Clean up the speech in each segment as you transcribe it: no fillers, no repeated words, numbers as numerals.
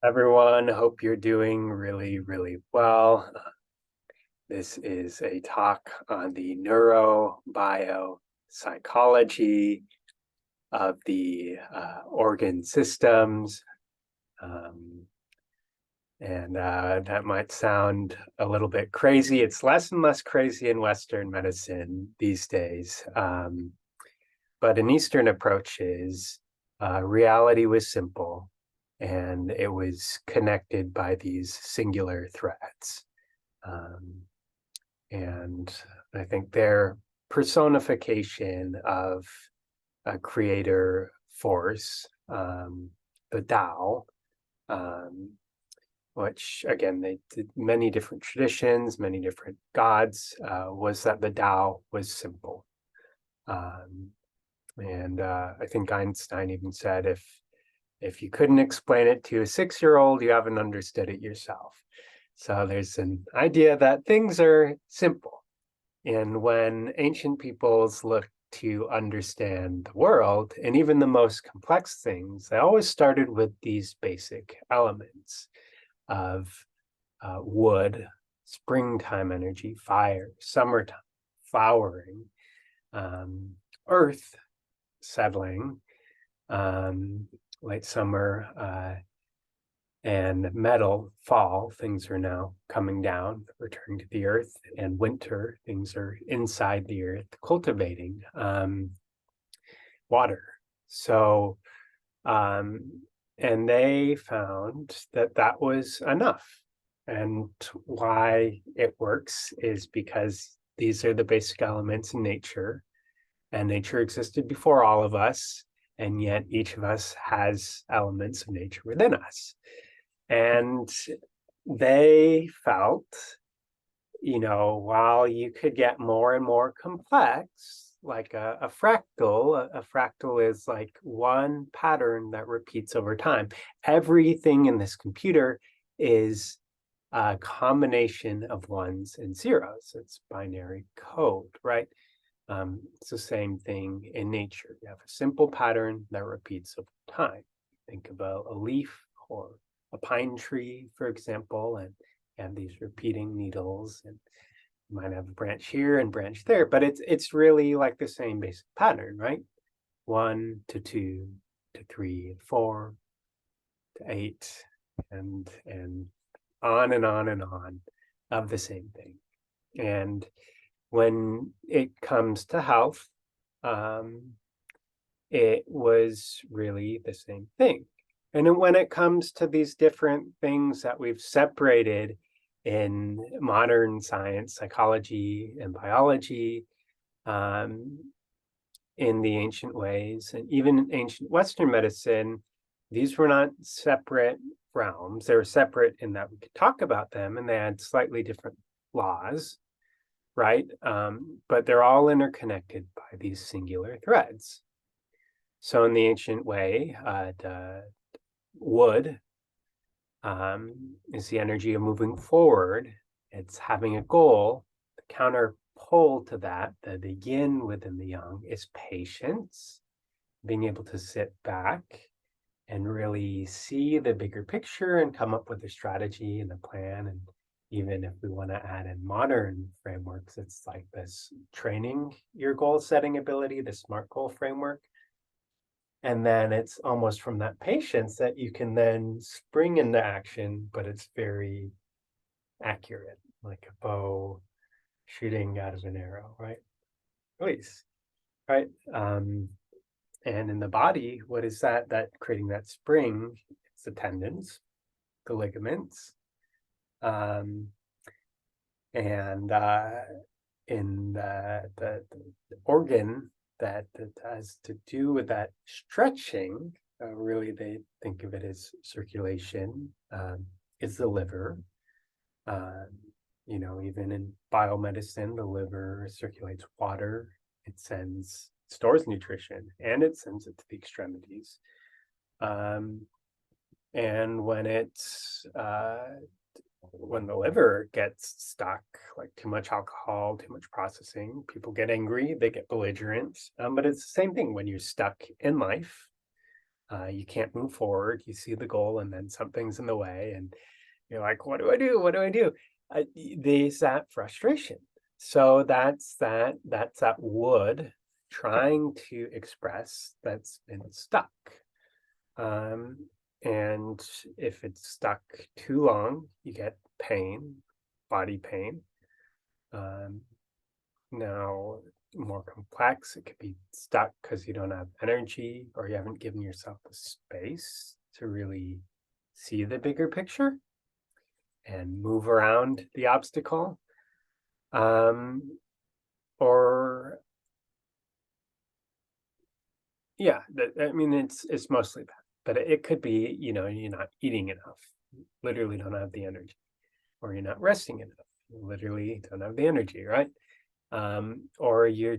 Everyone, hope you're doing really, really well. This is a talk on the neurobiopsychology of the organ systems. Um, and that might sound a little bit crazy. It's less and less crazy in Western medicine these days. But in Eastern approaches, reality was simple and it was connected by these singular threads. Um, and I think their personification of a creator force, the Tao, um, which again, they did many different traditions, many different gods, was that the Tao was simple. Um, and I think Einstein even said, if you couldn't explain it to a 6-year-old, you haven't understood it yourself. So there's an idea that things are simple. And when ancient peoples looked to understand the world, and even the most complex things, they always started with these basic elements of wood, springtime energy, fire, summertime, flowering, earth, settling, late summer, and metal, fall, things are now coming down, returning to the earth, and winter, things are inside the earth, cultivating, water. So, and they found that that was enough. And why it works is because these are the basic elements in nature, and nature existed before all of us, and yet each of us has elements of nature within us. And they felt, while you could get more and more complex, like a fractal, a fractal is like one pattern that repeats over time. Everything in this computer is a combination of ones and zeros. It's binary code, right? It's the same thing in nature. You have a simple pattern that repeats over time. Think about a leaf or a pine tree, for example, and these repeating needles, and you might have a branch here and branch there, but it's really like the same basic pattern, right? 1 to 2 to 3 and 4 to 8, and on and on and on of the same thing. And when it comes to health, it was really the same thing. And then when it comes to these different things that we've separated in modern science, psychology and biology, in the ancient ways, and even in ancient Western medicine, these were not separate realms. They were separate in that we could talk about them, and they had slightly different laws, right? But they're all interconnected by these singular threads. So in the ancient way, the wood is the energy of moving forward. It's having a goal. The counterpole to that, the yin within the yang, is patience, being able to sit back and really see the bigger picture and come up with a strategy and a plan. And even if we want to add in modern frameworks, it's like this training your goal setting ability, the SMART goal framework. And then it's almost from that patience that you can then spring into action, but it's very accurate, like a bow shooting out of an arrow, right? Release, right? And in the body, what is that creating that spring? It's the tendons, the ligaments, and in the organ that has to do with that stretching, really they think of it as circulation, is the liver. Even in biomedicine, the liver circulates water, it stores nutrition, and it sends it to the extremities. And when the liver gets stuck, like too much alcohol, too much processing, people get angry, they get belligerent. But it's the same thing when you're stuck in life. You can't move forward. You see the goal, and then something's in the way, and you're like, "What do I do? What do I do?" There's that frustration. So that's that wood trying to express that's been stuck. Um, and if it's stuck too long, you get pain, body pain. Um, Now, more complex, it could be stuck because you don't have energy or you haven't given yourself the space to really see the bigger picture and move around the obstacle. Or yeah, I mean, it's mostly that, but it could be, you're not eating enough, literally don't have the energy, or you're not resting enough, you literally don't have the energy, right? Or you're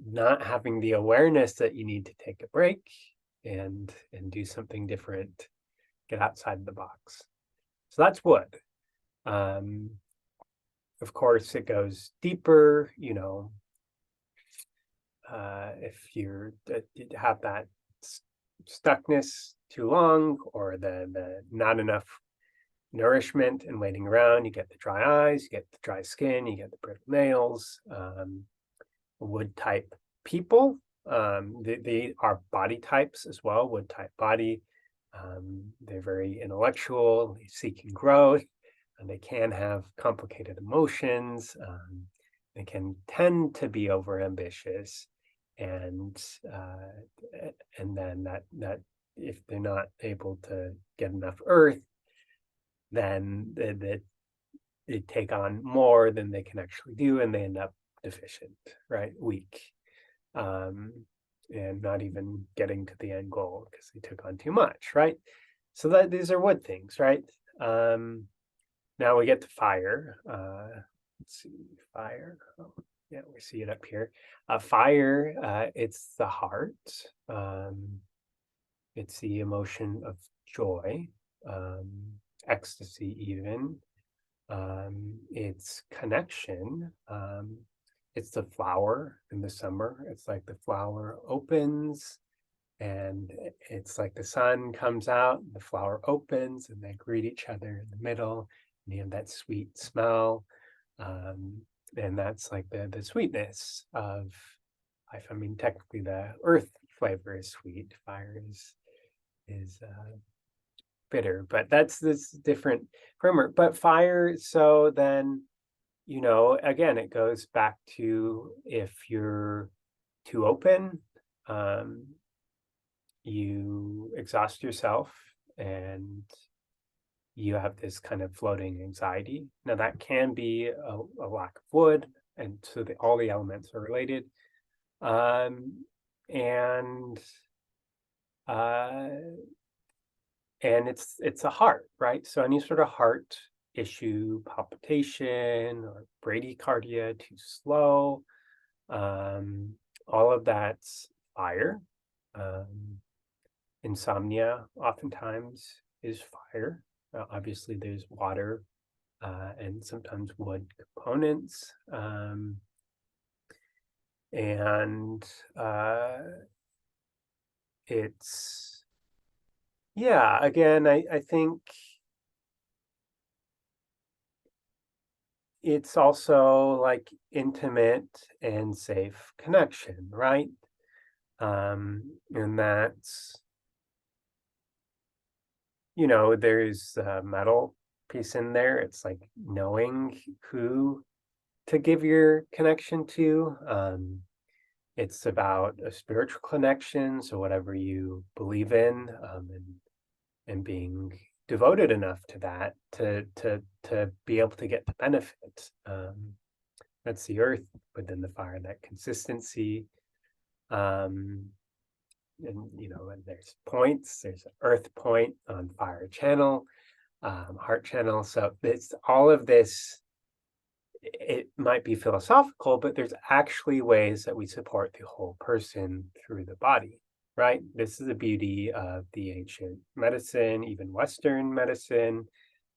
not having the awareness that you need to take a break and do something different, get outside the box. So that's wood. Um, of course, it goes deeper, if you have that stuckness too long, or the not enough nourishment and waiting around, you get the dry eyes, you get the dry skin, you get the brittle nails. Wood type people, they are body types as well, wood type body. They're very intellectual, seeking growth, and they can have complicated emotions. They can tend to be overambitious, and and then that if they're not able to get enough earth, then they take on more than they can actually do, and they end up deficient, right? Weak, um, and not even getting to the end goal because they took on too much, right? So that these are wood things, right? Now we get to fire. Let's see, fire. Oh, yeah, we see it up here. Fire, it's the heart. It's the emotion of joy, um, ecstasy, even. It's connection. It's the flower in the summer. It's like the flower opens, and it's like the sun comes out, the flower opens, and they greet each other in the middle, and you have that sweet smell. Um, and that's like the sweetness of life. I mean, technically, the earth flavor is sweet. Fire is bitter, but that's this different framework. But fire, so then, again, it goes back to if you're too open, um, you exhaust yourself and you have this kind of floating anxiety. Now, that can be a lack of wood, and so all the elements are related. Um, and uh, and it's a heart, right? So any sort of heart issue, palpitation or bradycardia, too slow, um, all of that's fire. Um, Insomnia oftentimes is fire. Obviously, there's water and sometimes wood components. And it's, yeah, again, I think it's also like intimate and safe connection, right? And that's, there's a metal piece in there. It's like knowing who to give your connection to. It's about a spiritual connection, so whatever you believe in, and being devoted enough to that to be able to get the benefit. That's the earth within the fire, that consistency. Um, and there's points. There's an earth point on fire channel, heart channel. So it's all of this. It might be philosophical, but there's actually ways that we support the whole person through the body, right? This is the beauty of the ancient medicine, even Western medicine.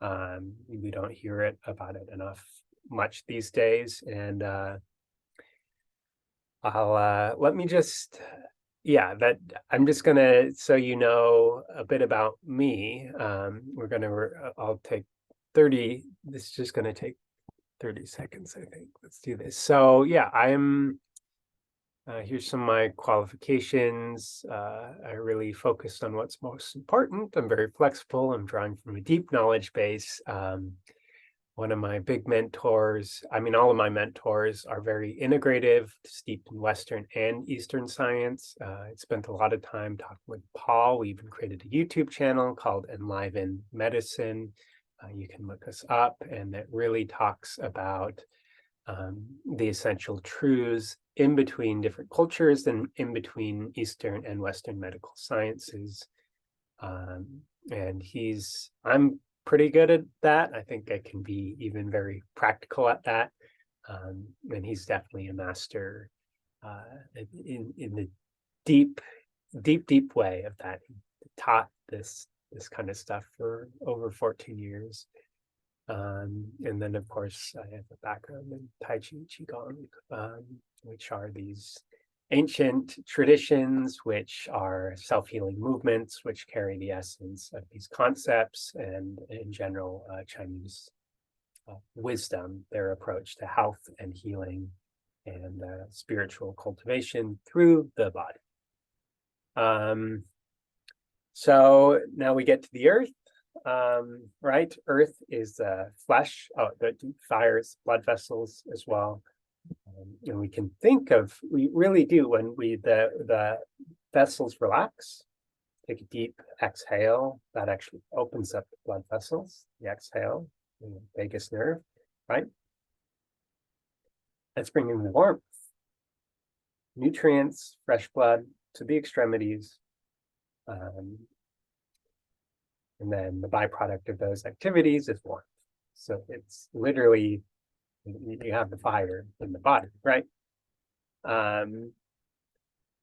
We don't hear about it enough much these days. And let me just yeah, that I'm just gonna, so you know a bit about me. I'll take 30. This is just gonna take 30 seconds, I think. Let's do this. So yeah, here's some of my qualifications. I really focus on what's most important. I'm very flexible. I'm drawing from a deep knowledge base. One of my big mentors, I mean, all of my mentors are very integrative, steeped in Western and Eastern science. I spent a lot of time talking with Paul. We even created a YouTube channel called Enliven Medicine. You can look us up, and it really talks about the essential truths in between different cultures and in between Eastern and Western medical sciences. And I'm pretty good at that. I think I can be even very practical at that. And he's definitely a master in the deep way of that. He taught this kind of stuff for over 14 years. And then, of course, I have a background in Tai Chi and Qigong, which are these ancient traditions, which are self-healing movements, which carry the essence of these concepts and, in general, Chinese wisdom, their approach to health and healing and spiritual cultivation through the body. So now we get to the earth. Right? Earth is flesh. Oh, the fires, blood vessels as well. And we can think of, we really do, when the vessels relax, take a deep exhale, that actually opens up the blood vessels, the exhale, the vagus nerve, right? That's bringing warmth, nutrients, fresh blood to the extremities. And then the byproduct of those activities is warmth. So it's literally, you have the fire in the body, right? And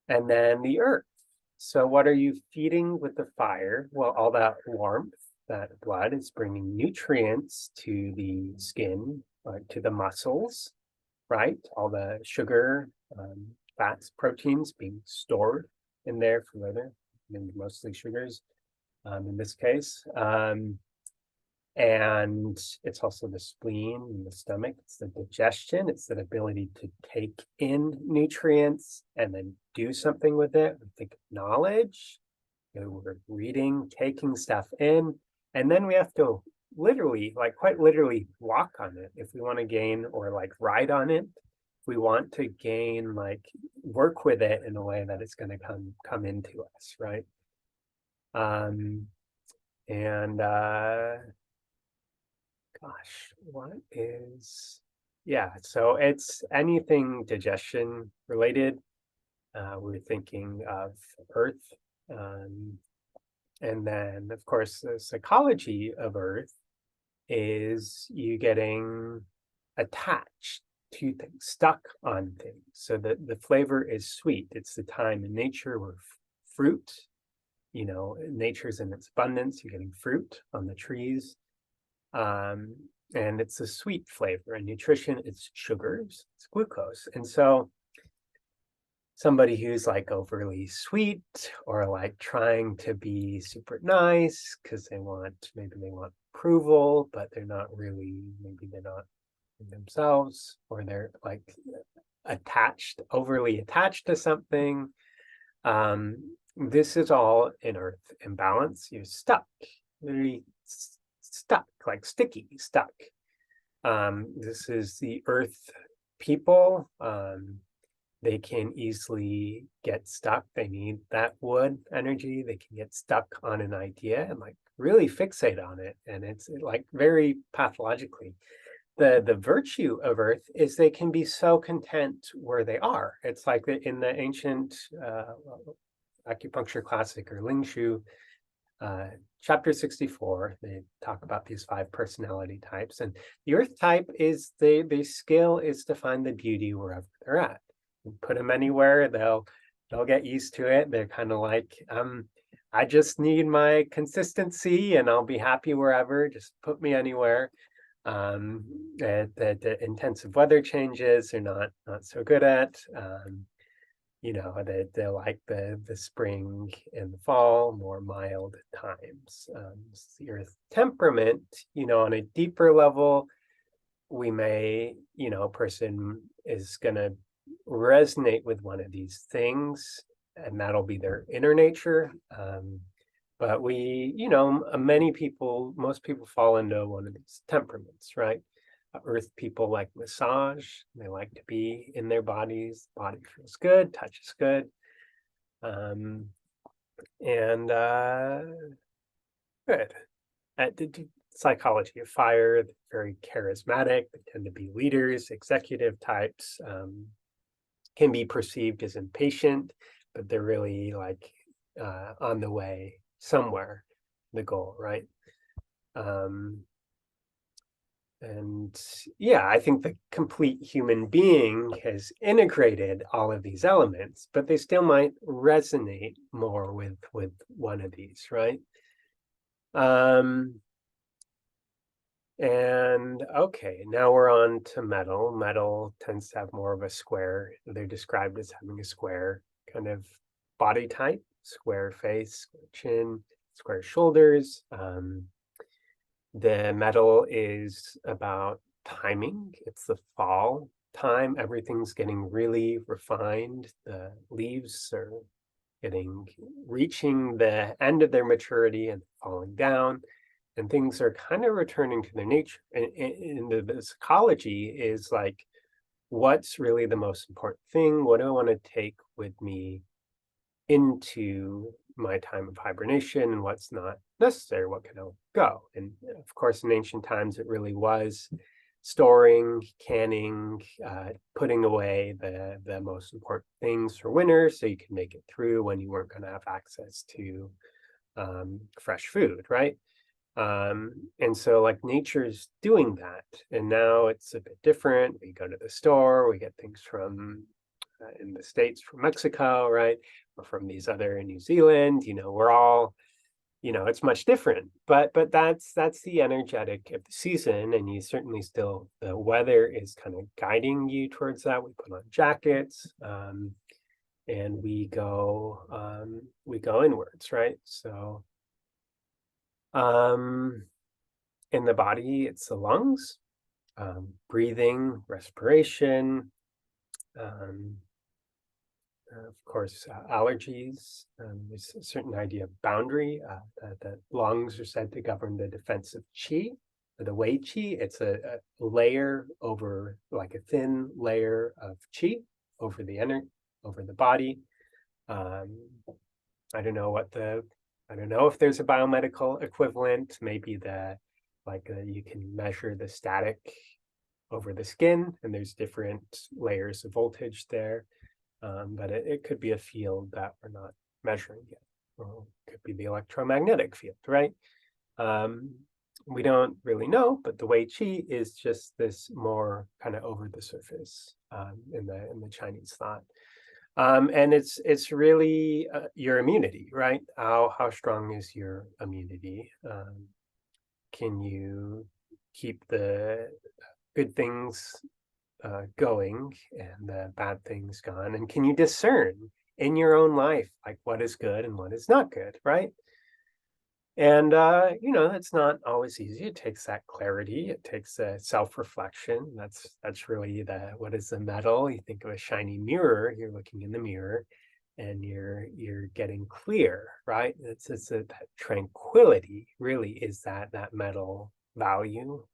then the earth. So what are you feeding with the fire? Well, all that warmth, that blood is bringing nutrients to the skin, to the muscles, right? All the sugar, fats, proteins being stored in there for later, and mostly sugars in this case. And it's also the spleen and the stomach. It's the digestion. It's the ability to take in nutrients and then do something with it. We think of knowledge. We're reading, taking stuff in, and then we have to literally, like quite literally, walk on it if we want to gain, or like ride on it. If we want to gain, like work with it in a way that it's going to come into us, right? And gosh, what is, yeah, so it's anything digestion related. We're thinking of earth. And then, of course, the psychology of earth is you getting attached to things, stuck on things. So the flavor is sweet. It's the time in nature where fruit, nature's in its abundance. You're getting fruit on the trees. And it's a sweet flavor, and nutrition, it's sugars, it's glucose. And so somebody who's like overly sweet, or like trying to be super nice because maybe they want approval, but maybe they're not themselves, or they're like overly attached to something. This is all in earth imbalance. You're stuck, literally stuck, like sticky, stuck. This is the earth people. They can easily get stuck. They need that wood energy. They can get stuck on an idea and like really fixate on it. And it's like very pathologically. The virtue of earth is they can be so content where they are. It's like in the ancient acupuncture classic, or Ling Shu, chapter 64, they talk about these 5 personality types. And the earth type is the skill is to find the beauty wherever they're at. You put them anywhere, they'll get used to it. They're kind of like, I just need my consistency and I'll be happy wherever. Just put me anywhere. The intensive weather changes they're not so good at. they like the spring and the fall, more mild times. The earth temperament, on a deeper level, we may, a person is going to resonate with one of these things, and that'll be their inner nature. But most people fall into one of these temperaments, right? Earth people like massage. They like to be in their bodies. Body feels good, touch is good. Um, and good. The psychology of fire, they're very charismatic. They tend to be leaders, executive types, can be perceived as impatient, but they're really like on the way somewhere, the goal, right? And yeah, I think the complete human being has integrated all of these elements, but they still might resonate more with one of these, right? And okay, now we're on to metal. Metal tends to have more of a square. They're described as having a square kind of body type, square face, square chin, square shoulders. The metal is about timing. It's the fall time. Everything's getting really refined. The leaves are reaching the end of their maturity and falling down, and things are kind of returning to their nature. And the psychology is like, what's really the most important thing? What do I want to take with me into my time of hibernation, and what's not necessary? What can I go? And of course, in ancient times, it really was storing, canning, putting away the most important things for winter so you can make it through when you weren't going to have access to fresh food, right? And so like nature's doing that, and now it's a bit different. We go to the store, we get things from in the States from Mexico, right? Or from these other in New Zealand, we're all, it's much different. But that's the energetic of the season, and you certainly still, the weather is kind of guiding you towards that. We put on jackets, and we go inwards, right? So in the body, it's the lungs, breathing, respiration, of course, allergies. There's a certain idea of boundary, that lungs are said to govern the defensive qi, the wei qi. It's a layer over, like a thin layer of qi over the body. I don't know if there's a biomedical equivalent. Maybe you can measure the static over the skin, and there's different layers of voltage there. But it could be a field that we're not measuring yet. Or it could be the electromagnetic field, right? We don't really know, but the Wei Qi is just this more kind of over the surface in the Chinese thought. And it's really your immunity, right? How strong is your immunity? Can you keep the good things going and the bad things gone? And can you discern in your own life, like what is good and what is not good, right? And it's not always easy. It takes that clarity. It takes a self-reflection. That's really what is the metal? You think of a shiny mirror. You're looking in the mirror, and you're getting clear, right? That tranquility really is that metal value.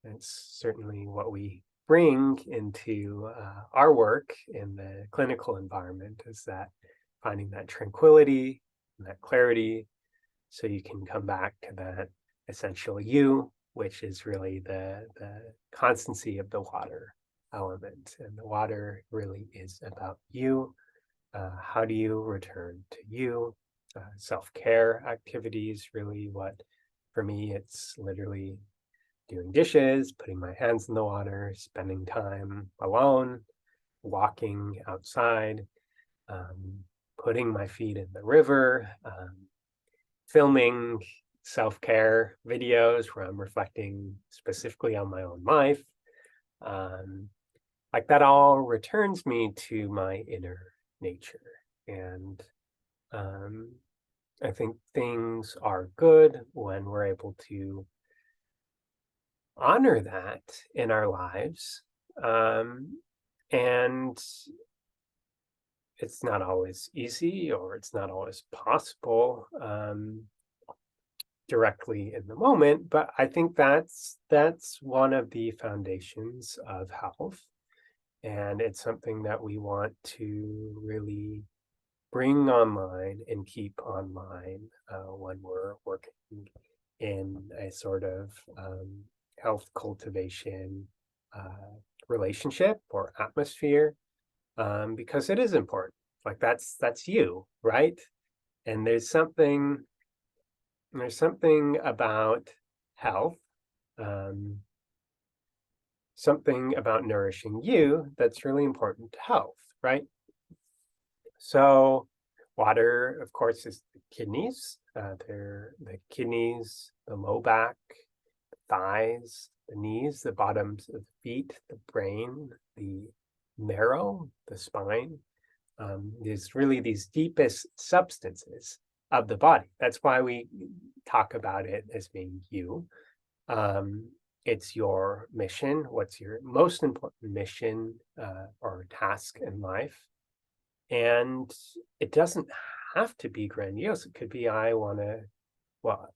It's certainly what we bring into our work in the clinical environment, is that finding that tranquility and that clarity, so you can come back to that essential you, which is really the constancy of the water element. And the water really is about you. How do you return to you? Self-care activities, really for me, it's literally doing dishes, putting my hands in the water, spending time alone, walking outside, putting my feet in the river, filming self-care videos where I'm reflecting specifically on my own life. like that all returns me to my inner nature. And I think things are good when we're able to honor that in our lives. And it's not always easy, or it's not always possible directly in the moment, but I think that's one of the foundations of health. And it's something that we want to really bring online and keep online when we're working in a sort of health cultivation relationship or atmosphere, because it is important. Like that's you, right? And there's something about health, um, something about nourishing you that's really important to health, right? So water, of course, is the kidneys. They're the kidneys, the low back, the thighs, the knees, the bottoms of the feet, the brain, the marrow, the spine. Is really these deepest substances of the body. That's why we talk about it as being you. It's your mission. What's your most important mission or task in life? And it doesn't have to be grandiose. It could be, I want to, well,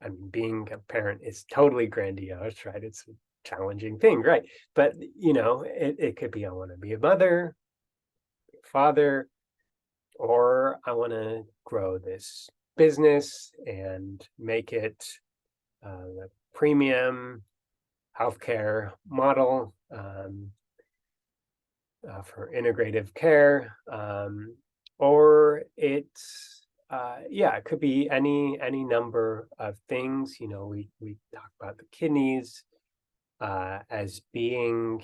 I mean, being a parent is totally grandiose, right? It's a challenging thing, right? But, it could be, I want to be a mother, father, or I want to grow this business and make it a premium healthcare model for integrative care, or it could be any number of things. We talk about the kidneys as being,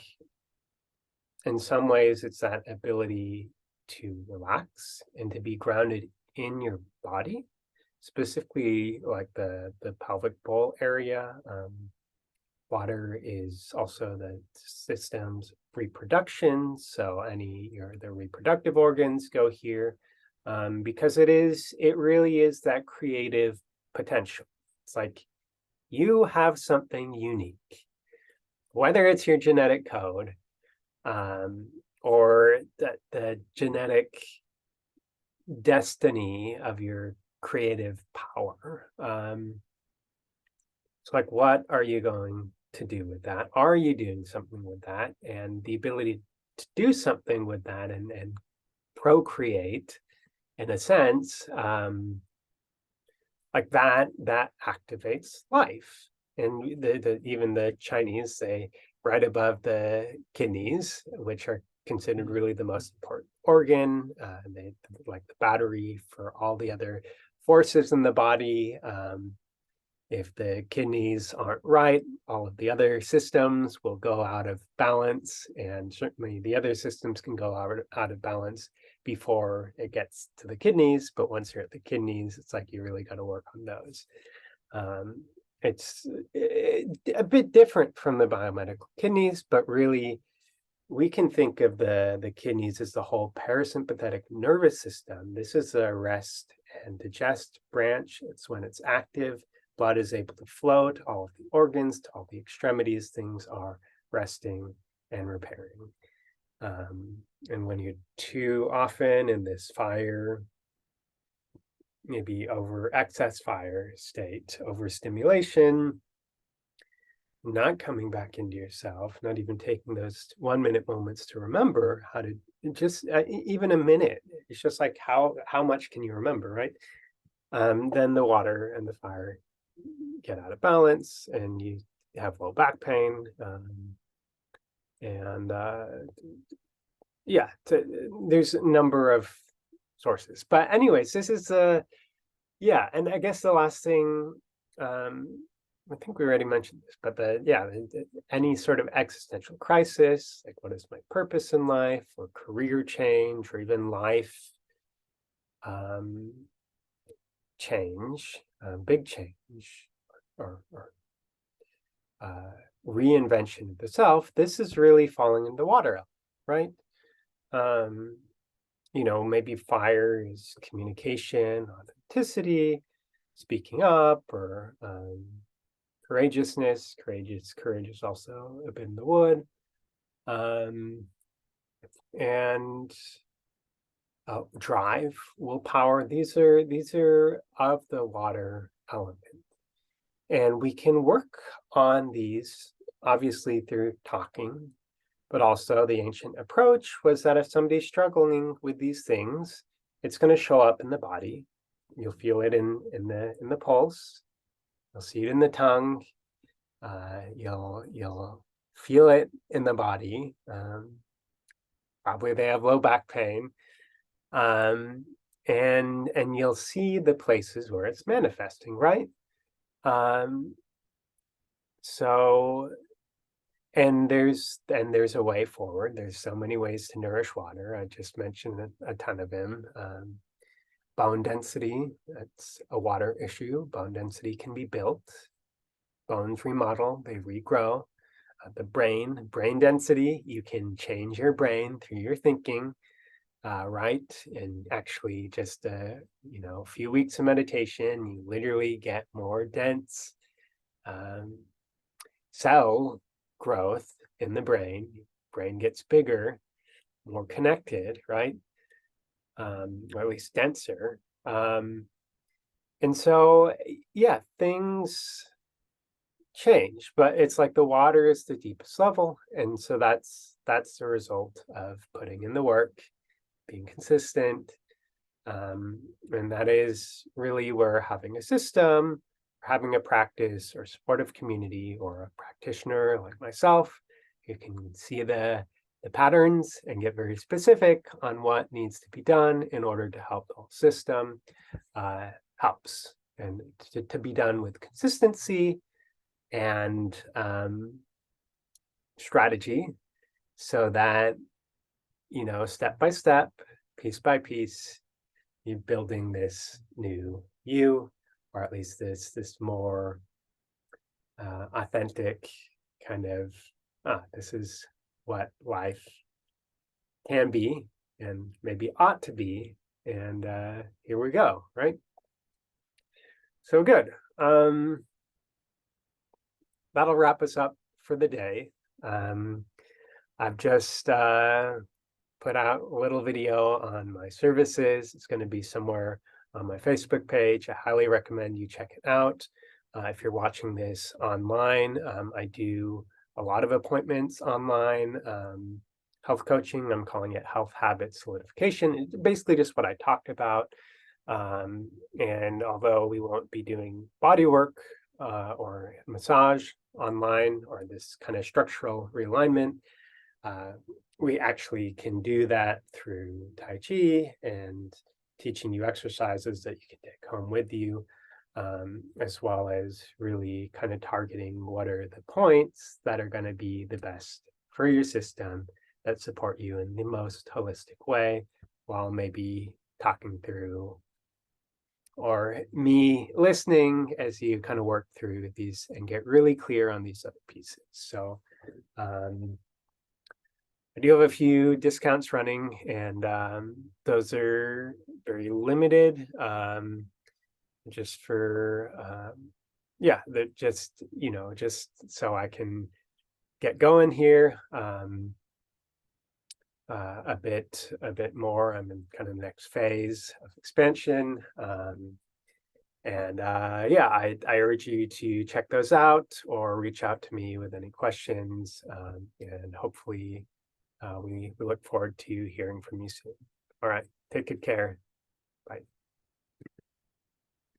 in some ways, it's that ability to relax and to be grounded in your body, specifically like the pelvic bowl area. Water is also the system's reproduction, so the reproductive organs go here, because it really is that creative potential. It's like you have something unique, whether it's your genetic code, or the genetic destiny of your creative power. It's like, what are you going to do with that? Are you doing something with that? And the ability to do something with that and procreate, in a sense, like that activates life. And even the Chinese say right above the kidneys, which are considered really the most important organ, they like the battery for all the other forces in the body. If the kidneys aren't right, all of the other systems will go out of balance, and certainly the other systems can go out of balance before it gets to the kidneys. But once you're at the kidneys, it's like you really got to work on those. It's a bit different from the biomedical kidneys, but really we can think of the kidneys as the whole parasympathetic nervous system. This is the rest and digest branch. It's when it's active. Blood is able to flow to all of the organs, to all the extremities. Things are resting and repairing. And when you're too often in this fire, maybe over excess fire state, overstimulation, not coming back into yourself, not even taking those 1 minute moments to remember how to just even a minute. It's just like how much can you remember, right? Then the water and the fire get out of balance, and you have low back pain, and there's a number of sources. But anyways, this is and I guess the last thing, I think we already mentioned this, but any sort of existential crisis, like what is my purpose in life, or career change, or even life change, big change, or reinvention of the self, this is really falling into water, right? Um, maybe fire is communication, authenticity, speaking up, or courageousness. Courage is also a bit in the wood. Um, and drive, willpower. These are of the water element, and we can work on these obviously through talking. But also, the ancient approach was that if somebody's struggling with these things, it's going to show up in the body. You'll feel it in the pulse. You'll see it in the tongue. You'll feel it in the body. Probably they have low back pain, and you'll see the places where it's manifesting, right? Um, so there's a way forward. There's so many ways to nourish water. I just mentioned a ton of them. Bone density, that's a water issue. Bone density can be built. Bones remodel, they regrow. The brain density, you can change your brain through your thinking, right? And actually just a few weeks of meditation, you literally get more dense um, cell growth in the brain. Brain gets bigger, more connected, right? Or at least denser. And so, yeah, things change, but it's like the water is the deepest level. And so that's the result of putting in the work, being consistent. And that is really where having a system, having a practice or supportive community or a practitioner like myself, you can see the patterns and get very specific on what needs to be done in order to help the whole system, helps. And to be done with consistency and strategy, so that, step by step, piece by piece, you're building this new you, or at least this more authentic kind of, this is what life can be and maybe ought to be. And here we go, right? So good. That'll wrap us up for the day. I've just put out a little video on my services. It's going to be somewhere on my Facebook page. I highly recommend you check it out. If you're watching this online, I do a lot of appointments online. Health coaching, I'm calling it health habit solidification. It's basically just what I talked about. And although we won't be doing body work or massage online or this kind of structural realignment, we actually can do that through Tai Chi and teaching you exercises that you can take home with you, as well as really kind of targeting what are the points that are going to be the best for your system that support you in the most holistic way, while maybe talking through or me listening as you kind of work through these and get really clear on these other pieces. So I do have a few discounts running, and those are very limited, just for, yeah, that just, just so I can get going here a bit more. I'm in kind of the next phase of expansion. And yeah, I urge you to check those out or reach out to me with any questions, and hopefully we look forward to hearing from you soon. All right, take good care. Bye.